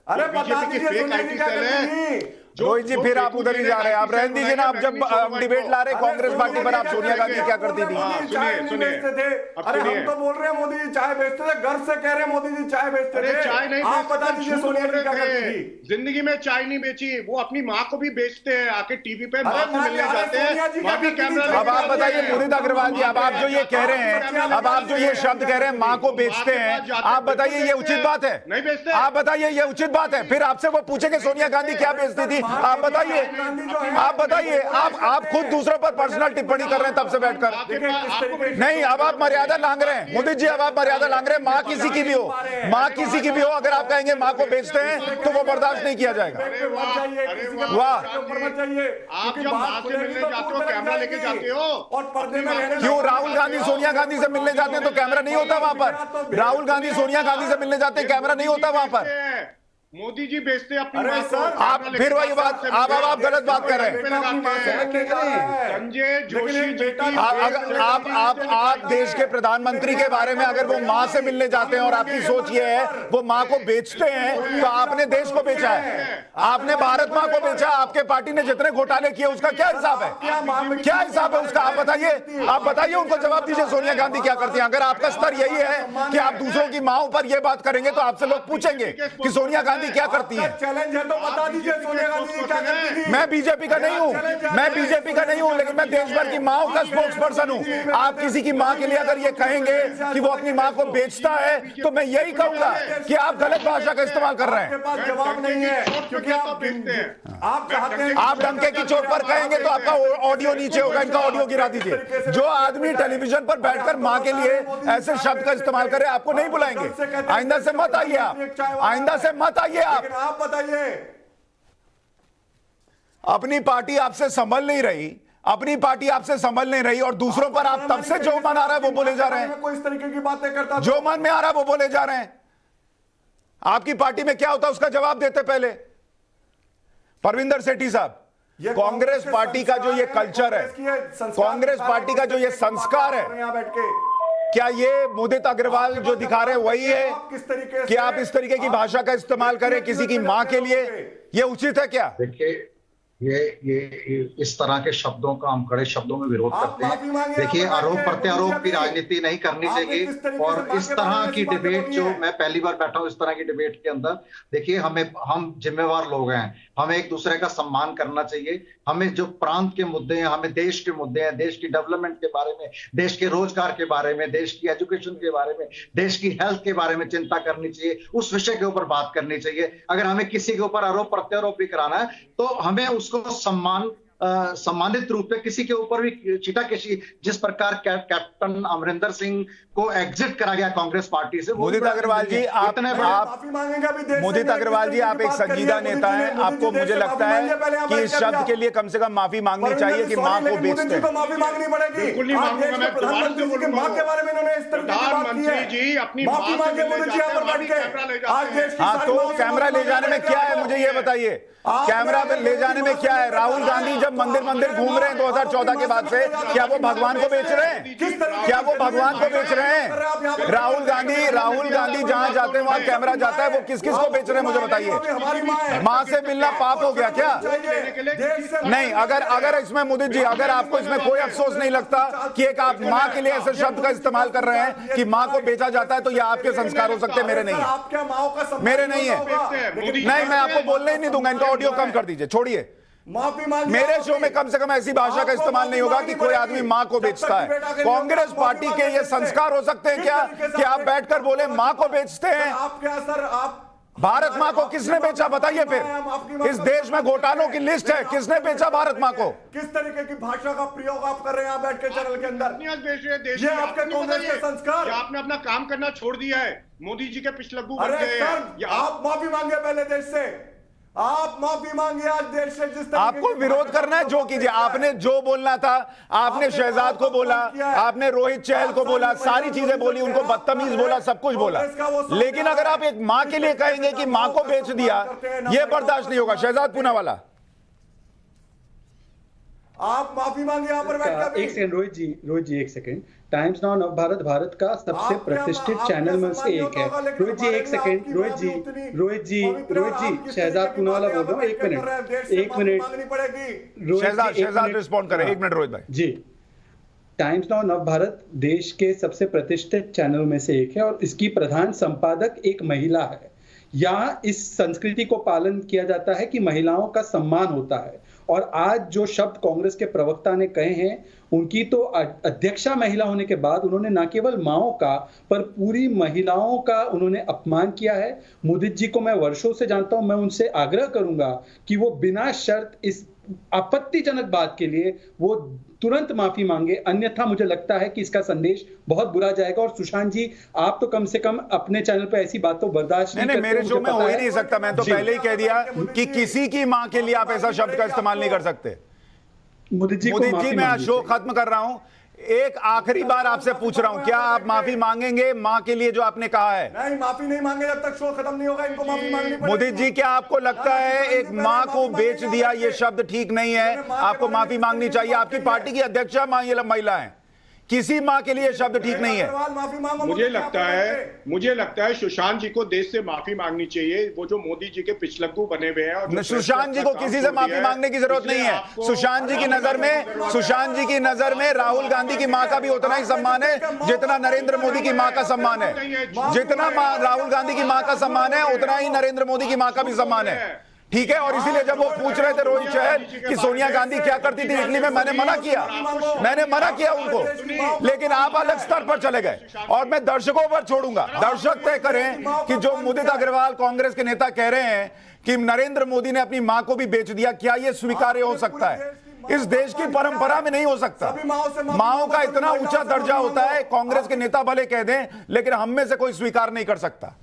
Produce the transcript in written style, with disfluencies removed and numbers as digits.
अरे बता बीजेपी की दीजिए फेक सोनिया आईटी जी क्या सेल करती है। थी? रोहित जी फिर आप उधर ही जा रहे हैं। आप रहने दीजिए ना, आप जब डिबेट ला रहे कांग्रेस पार्टी पर, आप सोनिया गांधी क्या करती थी? चाय नहीं बेचते थे। अरे हम तो बोल रहे हैं मोदी जी चाय बेचते थे, गर्व से कह रहे हैं मोदी जी चाय बेचते अरे थे। चाय नहीं आप बेचते बता थे, दीजिए झूठ सोनिया बोल जी क्या रहे करती थे। थी? जिंदगी में चाय नहीं बेची। वो अपनी माँ को भी बेचते हैं, आके टीवी पे माँ अरे से मिलने अरे जाते सोनिया जी हैं, क्या वहां भी करती थी? कैमरा अब आप बताइए मुनीत अग्रवाल जी, अब आप जो ये कह रहे हैं, अब आप जो ये शब्द कह रहे हैं माँ को बेचते हैं, आप बताइए ये उचित बात है? नहीं बेचते। आप बताइए ये उचित बात है? फिर आपसे वो पूछेंगे सोनिया गांधी क्या बेचती थी, आप बताइए, आप बताइए। आप खुद दूसरों पर पर्सनल टिप्पणी कर रहे हैं तब से बैठकर। नहीं, अब आप मर्यादा लांघ रहे हैं मोदी जी, अब आप मर्यादा लांघ रहे हैं। माँ किसी की भी हो, माँ किसी की भी हो, अगर आप कहेंगे माँ को बेचते हैं तो वो बर्दाश्त नहीं किया जाएगा। वाह, आप जब माँ से मिलने जाते हो कैमरा लेके जाते हो, और पर्दे में रहने क्यों राहुल गांधी सोनिया गांधी से मिलने जाते हैं तो कैमरा नहीं होता वहां पर? राहुल गांधी सोनिया गांधी से मिलने जाते हैं, कैमरा नहीं होता वहां पर? मोदी जी बेचते अपनी अरे माँ को। सर, आप फिर वही बात, अब आप गलत बात कर रहे हैं। संजय जोशी जी की अगर आप देश के प्रधानमंत्री के बारे में अगर वो माँ से मिलने जाते हैं और आपकी सोच ये है वो माँ को बेचते हैं, तो आपने देश को बेचा है, आपने भारत माँ को बेचा। आपके पार्टी ने जितने घोटाले किए उसका क्या हिसाब है? क्या हिसाब है उसका? आप बताइए, उनको जवाब दीजिए सोनिया गांधी क्या करती है। अगर आपका स्तर यही है कि आप दूसरों की माँओं पर यह बात करेंगे तो आपसे लोग पूछेंगे कि सोनिया गांधी क्या करती है। चैलेंज है तो बता दीजिए सोनिया गांधी जी क्या करती थी? मैं बीजेपी का नहीं हूं, लेकिन मैं देश भर की माँओं का स्पोक्स पर्सन हूं। आप किसी की माँ के लिए अगर ये कहेंगे कि वो अपनी माँ को बेचता है तो मैं यही कहूंगा कि आप गलत भाषा का इस्तेमाल कर रहे हैं। आपके पास जवाब नहीं है क्योंकि आप चाहते हैं आप डंके की चोट पर कहेंगे तो आपका ऑडियो नीचे होगा, इनका ऑडियो गिरा दीजिए। जो आदमी टेलीविजन पर बैठकर माँ के लिए ऐसे शब्द का इस्तेमाल करे आपको नहीं बुलाएंगे। आइंदा से मत आइए आप, आइंदा से मत आइए आप। लेकिन आप बताइए, अपनी पार्टी आपसे संभल नहीं रही, अपनी पार्टी आपसे संभल नहीं रही और दूसरों पर आप तब से जो मन आ रहा है वो बोले जा रहे हैं। कोई इस तरीके की बातें करता जो मन में आ रहा है वो बोले जा रहे हैं। आपकी पार्टी में क्या होता है उसका जवाब देते पहले। परविंदर सेठी साहब, कांग्रेस पार्टी का जो ये कल्चर है, कांग्रेस पार्टी का जो ये संस्कार है, यहाँ बैठ के क्या ये मुदित अग्रवाल जो दिखा रहे हैं वही है किस तरीके कि आप इस तरीके की भाषा का इस्तेमाल करें किसी की मां के लिए? ये उचित है क्या? देखिए, ये इस तरह के शब्दों का हम कड़े शब्दों में विरोध करते हैं। देखिए, आरोप प्रत्यारोप की राजनीति नहीं करनी चाहिए और इस तरह की डिबेट जो मैं पहली बार बैठा हूं इस तरह की डिबेट के अंदर, देखिए हम जिम्मेवार लोग हैं, हमें एक दूसरे का सम्मान करना चाहिए। हमें जो प्रांत के मुद्दे हैं, हमें देश के मुद्दे हैं, देश की डेवलपमेंट के बारे में, देश के रोजगार के बारे में, देश की एजुकेशन के बारे में, देश की हेल्थ के बारे में चिंता करनी चाहिए, उस विषय के ऊपर बात करनी चाहिए। अगर हमें किसी के ऊपर आरोप प्रत्यारोप भी कराना है तो हमें उसको सम्मानित रूप में किसी के ऊपर भी छींटाकशी, जिस प्रकार कैप्टन अमरिंदर सिंह को एग्जिट करा गया कांग्रेस पार्टी से। मुदित अग्रवाल जी, आप माफी मांगेंगे अभी देश से। मुदित अग्रवाल जी, आप एक संजीदा नेता हैं, आपको मुझे लगता है कि इस शब्द के लिए कम से कम माफी मांगनी चाहिए कि मां को बेचते हैं। तो माफी मांगनी पड़ेगी। बिल्कुल नहीं मांगूंगा मैं, प्रधानमंत्री जी की मां के बारे में इन्होंने इस तरह की बात की है। जी अपनी माफी मांगे मोदी जी यहाँ पर बैठ के। आज देश की हाँ, सारी तो मांओं से कैमरा ले जाने में क्या है मुझे ये बताइए, कैमरा ले जाने में क्या है? राहुल गांधी जब मंदिर घूम रहे हैं 2014 के बाद से, क्या वो भगवान को बेच रहे हैं? क्या वो भगवान को बेच रहे हैं? राहुल गांधी जहां जाते हैं वहां कैमरा जाता है, वो किस किस को बेच रहे हैं मुझे बताइए। मां से मिलना पाप हो गया क्या? नहीं, अगर इसमें मुदित जी, अगर आपको इसमें कोई अफसोस नहीं लगता कि एक आप मां के लिए ऐसे शब्द का इस्तेमाल कर रहे हैं कि मां को बेचा जाता है, तो ये आपके संस्कार हो सकते हैं, मेरे नहीं है, मेरे नहीं है। नहीं, मैं आपको बोलने ही नहीं दूंगा, इनका ऑडियो कम कर दीजिए, छोड़िए। माफी मांगी। मेरे शो में कम से कम ऐसी भाषा का इस्तेमाल नहीं होगा कि कोई आदमी मां को बेचता है। कांग्रेस पार्टी के ये संस्कार हो सकते हैं क्या कि आप बैठकर बोले मां को बेचते हैं? आप क्या सर, आप भारत मां को किसने बेचा बताइए फिर? इस देश में घोटालों की लिस्ट है, किसने बेचा भारत मां को? किस तरीके की भाषा का प्रयोग आप कर रहे हैं यहाँ बैठ के चैनल के अंदर? देश ये आपके कांग्रेस के संस्कार। आपने अपना काम करना छोड़ दिया है, मोदी जी के पिछलग्गू बन अरे गए सर, आप माफी मांगे पहले देश से, आप माफी मांगिए आज देश से। जिस तरीके आपको विरोध करना है जो कीजिए, आपने जो बोलना था, आपने शहजाद को बोला, आपने रोहित चहल को बोला, सारी चीजें बोली, उनको बदतमीज बोला, सब कुछ बोला, लेकिन अगर आप एक मां के लिए कहेंगे कि मां को बेच दिया, यह बर्दाश्त नहीं होगा। शहजाद पूनावाला, आप माफी मांगे यहाँ पर बैठ कर। एक सेकंड रोहित जी एक second. Times now Navbharat Bharat का सबसे प्रतिष्ठित चैनल में से एक है। रोहित जी एक सेकंड, रोहित जी शहजाद पूनावाला बोल रहा हूँ, एक मिनट शहजाद रिस्पॉन्ड करें, 1 मिनट रोहित भाई जी। टाइम्स नाउ नवभारत देश के सबसे प्रतिष्ठित चैनल में से एक है और इसकी प्रधान संपादक एक महिला है। यहाँ इस संस्कृति को पालन किया जाता है कि महिलाओं का सम्मान होता है, और आज जो शब्द कांग्रेस के प्रवक्ता ने कहे हैं, उनकी तो अध्यक्षा महिला होने के बाद उन्होंने न केवल माओं का पर पूरी महिलाओं का उन्होंने अपमान किया है। मुदित जी को मैं वर्षों से जानता हूं, मैं उनसे आग्रह करूंगा कि वो बिना शर्त इस आपत्तिजनक बात के लिए वो तुरंत माफी मांगे, अन्यथा मुझे लगता है कि इसका संदेश बहुत बुरा जाएगा। और सुशांत जी, आप तो कम से कम अपने चैनल पे ऐसी बातों बर्दाश्त नहीं करते। मेरे शो में हो ही नहीं सकता। मैं तो पहले ही कह दिया कि किसी की मां के लिए आप ऐसा शब्द का इस्तेमाल नहीं कर सकते। मुदित जी मैं शो खत्म कर रहा हूं। एक आखिरी बार आपसे पूछ रहा हूं, क्या आप माफी मांगेंगे मां के लिए जो आपने कहा है? नहीं, माफी नहीं मांगे जब तक शो खत्म नहीं होगा। इनको माफी मांगनी पड़ेगी। मुदित जी, क्या आपको लगता है एक मां को बेच दिया ये शब्द ठीक नहीं है, आपको माफी मांगनी चाहिए? आपकी पार्टी की अध्यक्षा महिला है, किसी मां के लिए शब्द ठीक नहीं है। माफी मांगो। मुझे लगता है सुशांत जी को देश से माफी मांगनी चाहिए। वो जो मोदी जी के पिछलग्गू बने हुए हैं, और सुशांत जी को किसी से माफी मांगने की जरूरत नहीं है। सुशांत जी की नजर में राहुल गांधी की मां का भी उतना ही सम्मान है जितना नरेंद्र मोदी की मां का सम्मान है। जितना राहुल गांधी की मां का सम्मान है, उतना ही नरेंद्र मोदी की मां का भी सम्मान है। ठीक है। और इसीलिए जब वो पूछ रहे थे रोहित शहर कि सोनिया गांधी क्या करती थी इटली में, मैंने मना किया उनको, लेकिन आप अलग स्तर पर चले गए। और मैं दर्शकों पर छोड़ूंगा, दर्शक तय करें कि जो मुदित अग्रवाल कांग्रेस के नेता कह रहे हैं कि नरेंद्र मोदी ने अपनी मां को भी बेच दिया, क्या यह स्वीकार्य हो सकता है? इस देश की परंपरा में नहीं हो सकता। माओ का इतना ऊंचा दर्जा होता है, कांग्रेस के नेता भले कह दें, लेकिन हम में से कोई स्वीकार नहीं कर सकता।